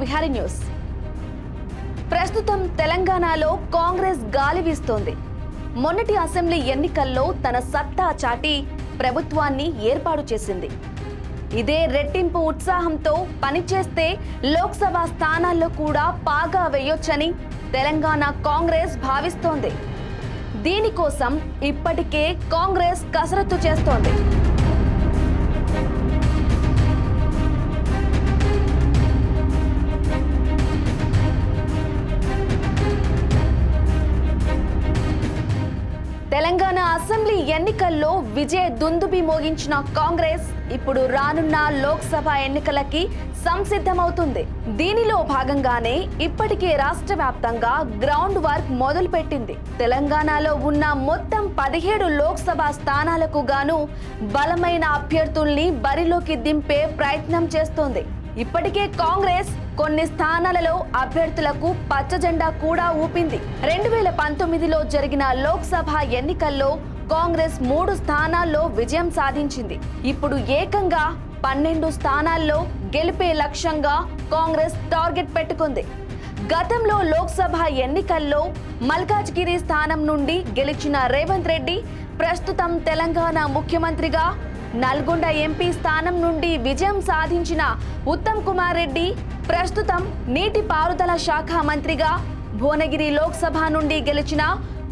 Vihari news. ప్రస్తుతం తెలంగాణలో కాంగ్రెస్ గాలి వీస్తోంది. మొన్నటి అసెంబ్లీ ఎన్నికల్లో తన సత్తా చాటి ప్రభుత్వాన్ని ఏర్పాటు చేసింది. ఇదే రెట్టింపు ఉత్సాహంతో పనిచేస్తే లోక్సభ స్థానాల్లో కూడా పాగా వేయొచ్చని తెలంగాణ కాంగ్రెస్ భావిస్తోంది. దీనికోసం ఇప్పటికే కాంగ్రెస్ కసరత్తు చేస్తోంది. తెలంగాణ అసెంబ్లీ ఎన్నికల్లో విజయ దుందుబి మోగించిన కాంగ్రెస్ ఇప్పుడు రానున్న లోక్సభ ఎన్నికలకి సంసిద్ధమవుతుంది. దీనిలో భాగంగానే ఇప్పటికే రాష్ట్ర వ్యాప్తంగా గ్రౌండ్ వర్క్ మొదలుపెట్టింది. తెలంగాణలో ఉన్న మొత్తం 17 లోక్సభ స్థానాలకు గాను బలమైన అభ్యర్థుల్ని బరిలోకి దింపే ప్రయత్నం చేస్తోంది. ఇప్పటికే కాంగ్రెస్ కొన్ని స్థానాలలో అభ్యర్థులకు పచ్చ జెండా కూడా ఊపింది. 2019లో జరిగిన లోక్సభ ఎన్నికల్లో కాంగ్రెస్ 3 స్థానాల్లో విజయం సాధించింది. ఇప్పుడు ఏకంగా 12 స్థానాల్లో గెలిపే లక్ష్యంగా కాంగ్రెస్ టార్గెట్ పెట్టుకుంది. గతంలో లోక్సభ ఎన్నికల్లో మల్కాజ్గిరి స్థానం నుండి గెలిచిన రేవంత్ రెడ్డి ప్రస్తుతం తెలంగాణ ముఖ్యమంత్రిగా, నల్గొండ ఎంపీ స్థానం నుండి విజయం సాధించిన ఉత్తమ్ కుమార్ రెడ్డి ప్రస్తుతం నీటిపారుదల శాఖ మంత్రిగా, భువనగిరి లోక్సభ నుండి గెలిచిన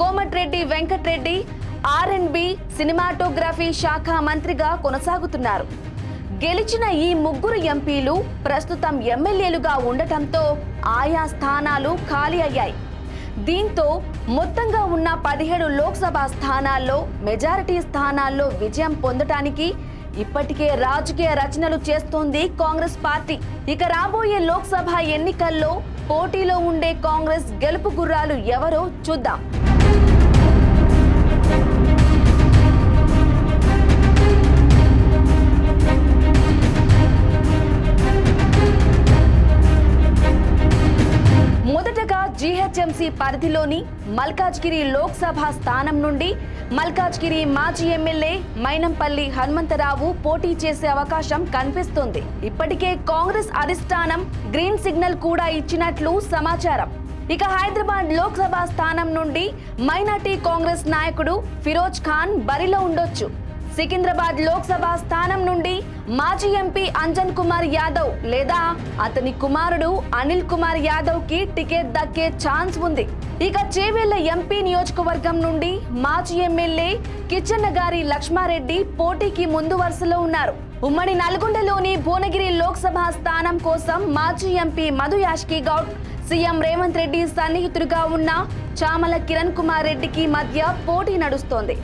కోమటిరెడ్డి వెంకటరెడ్డి R&B సినిమాటోగ్రఫీ శాఖ మంత్రిగా కొనసాగుతున్నారు. గెలిచిన ఈ 3 ఎంపీలు ప్రస్తుతం ఎమ్మెల్యేలుగా ఉండటంతో ఆయా స్థానాలు ఖాళీ అయ్యాయి. దీంతో మొత్తంగా ఉన్న 17 లోక్సభ స్థానాల్లో మెజారిటీ స్థానాల్లో విజయం పొందటానికి ఇప్పటికే రాజకీయ రచనలు చేస్తోంది కాంగ్రెస్ పార్టీ. ఇక రాబోయే లోక్సభ ఎన్నికల్లో పోటీలో ఉండే కాంగ్రెస్ గెలుపు గుర్రాలు ఎవరో చూద్దాం. మొదటగా జీహెచ్ఎంసీ పరిధిలోని మల్కాజ్గిరి లోక్సభ స్థానం నుండి మల్కాజ్గిరి మాజీ ఎమ్మెల్యే మైనంపల్లి హనుమంతరావు పోటీ చేసే అవకాశం కనిపిస్తుంది. ఇప్పటికే కాంగ్రెస్ అధిష్టానం గ్రీన్ సిగ్నల్ కూడా ఇచ్చినట్లు సమాచారం. ఇక హైదరాబాద్ లోక్సభ స్థానం నుండి మైనార్టీ కాంగ్రెస్ నాయకుడు ఫిరోజ్ ఖాన్ బరిలో ఉండొచ్చు. సికింద్రాబాద్ లోక్సభ స్థానం నుండి మాజీ ఎంపీ అంజన్ కుమార్ యాదవ్ లేదా అతని కుమారుడు అనిల్ కుమార్ యాదవ్ కి టికెట్ దక్కే ఛాన్స్ ఉంది. ఇక చేవెళ్ల ఎంపీ నియోజకవర్గం నుండి మాజీ ఎమ్మెల్యే కిచ్చన్నగారి లక్ష్మారెడ్డి పోటీకి ముందు వరుసలో ఉన్నారు. ఉమ్మడి నల్గొండలోని భువనగిరి లోక్సభ స్థానం కోసం మాజీ ఎంపీ మధు యాష్కి గౌడ్, సీఎం రేవంత్ రెడ్డి సన్నిహితుడిగా ఉన్న చామల కిరణ్ కుమార్ రెడ్డికి మధ్య పోటీ నడుస్తోంది.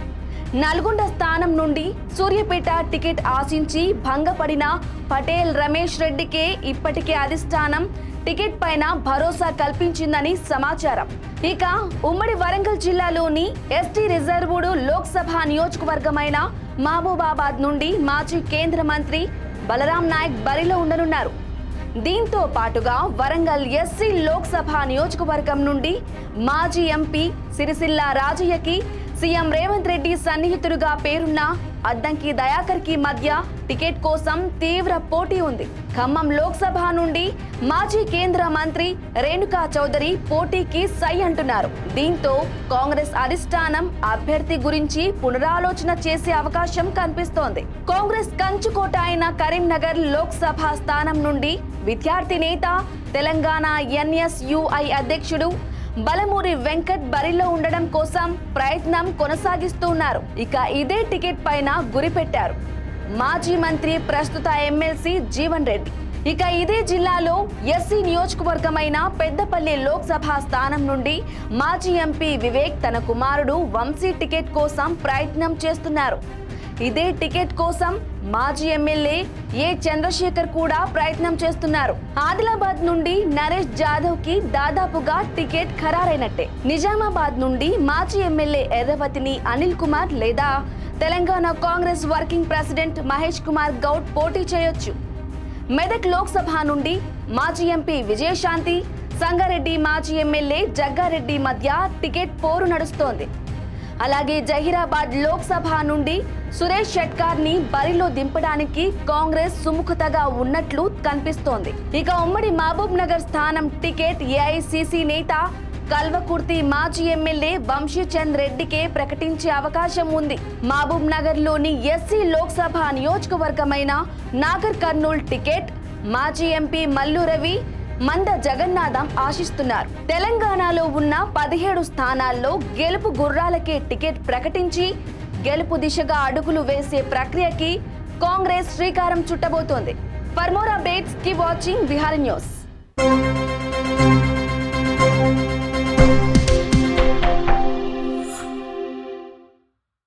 నల్గొండ స్థానం నుండి సూర్యాపేట టికెట్ ఆశించి భంగపడిన పటేల్ రమేష్ రెడ్డికే ఇప్పటికే అధిష్టానం టికెట్ పైన భరోసా కల్పించిందని సమాచారం. ఇక ఉమ్మడి వరంగల్ జిల్లాలోని ఎస్టీ రిజర్వ్డ్ లోక్సభ నియోజకవర్గమైన మహబూబాబాద్ నుండి మాజీ కేంద్ర మంత్రి బలరాం నాయక్ బరిలో ఉండనున్నారు. దీంతో పాటుగా వరంగల్ ఎస్సీ లోక్సభ నియోజకవర్గం నుండి మాజీ ఎంపీ సిరిసిల్ల రాజయ్యకి సీఎం రేవంత్ రెడ్డి సన్నిహితుడుగా పేరున్న అద్దంకి దయాకర్ కి మధ్య టికెట్ కోసం తీవ్ర పోటీ ఉంది. ఖమ్మం లోక్సభ నుండి మాజీ కేంద్ర మంత్రి రేణుకా చౌదరి పోటీకి సై అంటున్నారు. దీంతో కాంగ్రెస్ అధిష్టానం అభ్యర్థి గురించి పునరాలోచన చేసే అవకాశం కనిపిస్తోంది. కాంగ్రెస్ కంచుకోట అయిన కరీంనగర్ లోక్సభ స్థానం నుండి విద్యార్థి నేత, తెలంగాణ NSUI అధ్యక్షుడు బలమూరి వెంకట్ బరిలో ఉండడం కోసం ప్రయత్నం కొనసాగిస్తున్నారు. ఇక ఇదే టికెట్ పైన గురిపెట్టారు మాజీ మంత్రి, ప్రస్తుత ఎమ్మెల్సీ జీవన్ రెడ్డి. ఇక ఇదే జిల్లాలో ఎస్సీ నియోజకవర్గమైన పెద్దపల్లి లోక్సభ స్థానం నుండి మాజీ ఎంపీ వివేక్ తన కుమారుడు వంశీ టికెట్ కోసం ప్రయత్నం చేస్తున్నారు. ఇదే టికెట్ కోసం మాజీ ఎమ్మెల్యే ఏ చంద్రశేఖర్ కూడా ప్రయత్నం చేస్తున్నారు. ఆదిలాబాద్ నుండి నరేష్ జాదవ్ కి దాదాపుగా టికెట్ ఖరారైనట్టే. నిజామాబాద్ నుండి మాజీ ఎమ్మెల్యే ఎర్రవతిని అనిల్ కుమార్ లేదా తెలంగాణ కాంగ్రెస్ వర్కింగ్ ప్రెసిడెంట్ మహేష్ కుమార్ గౌడ్ పోటీ చేయొచ్చు. మెదక్ లోక్సభ నుండి మాజీ ఎంపీ విజయశాంతి, సంగారెడ్డి మాజీ ఎమ్మెల్యే జగ్గారెడ్డి మధ్య టికెట్ పోరు నడుస్తోంది. అలాగే జహీరాబాద్ లోక్సభ నుండి సురేష్ షెట్కార్ ని బరిలో దింపడానికి కాంగ్రెస్ సుముఖతగా ఉన్నట్లు కనిపిస్తోంది. ఇక ఉమ్మడి మహబూబ్ నగర్ స్థానం టికెట్ ఏఐసిసి నేత కల్వకుర్తి మాజీ ఎమ్మెల్యే వంశీచంద్ రెడ్డికే ప్రకటించే అవకాశం ఉంది. మహబూబ్ నగర్ లోని ఎస్సీ లోక్సభ నియోజకవర్గమైన నాగర్ కర్నూల్ టికెట్ మాజీ ఎంపీ మల్లు రవి, మంద జగన్నాథం ఆశిస్తున్నారు. తెలంగాణలో ఉన్న 17 స్థానాల్లో గెలుపు గుర్రాలకే టికెట్ ప్రకటించి గెలుపు దిశగా అడుగులు వేసే ప్రక్రియకి కాంగ్రెస్ శ్రీకారం చుట్టబోతోంది. For more updates keep watching Bihari news.